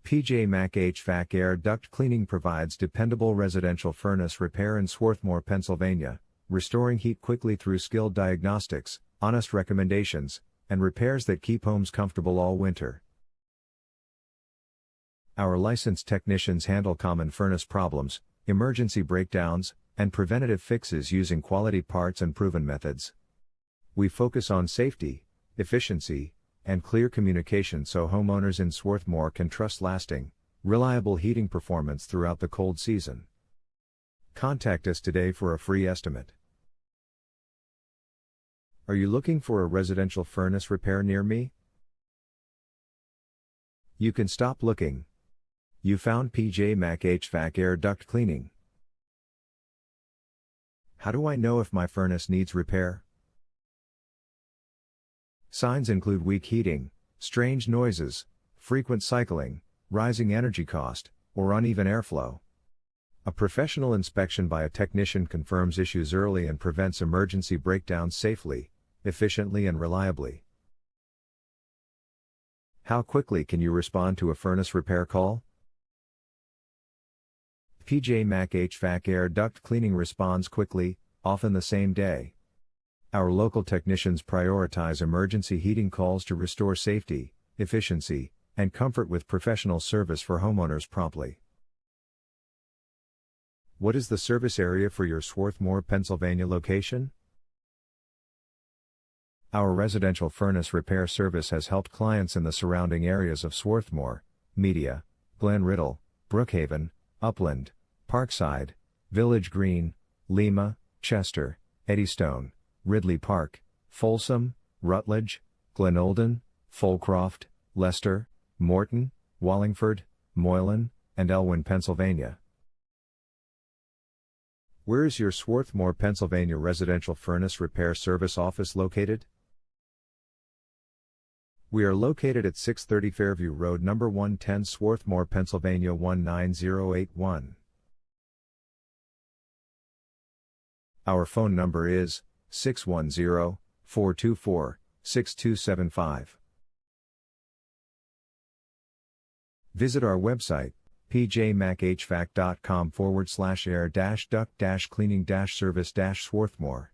PJ Mac HVAC Air Duct Cleaning provides dependable residential furnace repair in Swarthmore, Pennsylvania, restoring heat quickly through skilled diagnostics, honest recommendations, and repairs that keep homes comfortable all winter. Our licensed technicians handle common furnace problems, emergency breakdowns, and preventative fixes using quality parts and proven methods. We focus on safety, efficiency, and clear communication so homeowners in Swarthmore can trust lasting, reliable heating performance throughout the cold season. Contact us today for a free estimate. Are you looking for a residential furnace repair near me? You can stop looking. You found PJ Mac HVAC Air Duct Cleaning. How do I know if my furnace needs repair? Signs include weak heating, strange noises, frequent cycling, rising energy cost, or uneven airflow. A professional inspection by a technician confirms issues early and prevents emergency breakdowns safely, efficiently and reliably. How quickly can you respond to a furnace repair call? PJ Mac HVAC Air Duct Cleaning responds quickly, often the same day. Our local technicians prioritize emergency heating calls to restore safety, efficiency, and comfort with professional service for homeowners promptly. What is the service area for your Swarthmore, Pennsylvania location? Our residential furnace repair service has helped clients in the surrounding areas of Swarthmore, Media, Glen Riddle, Brookhaven, Upland, Parkside, Village Green, Lima, Chester, Eddystone, Ridley Park, Folsom, Rutledge, Glenolden, Fulcroft, Leicester, Morton, Wallingford, Moylan, and Elwyn, Pennsylvania. Where is your Swarthmore, Pennsylvania residential furnace repair service office located? We are located at 630 Fairview Road, number 110, Swarthmore, Pennsylvania 19081. Our phone number is 610-424-6275. Visit our website, pjmachvac.com/air-duct-cleaning-service-Swarthmore.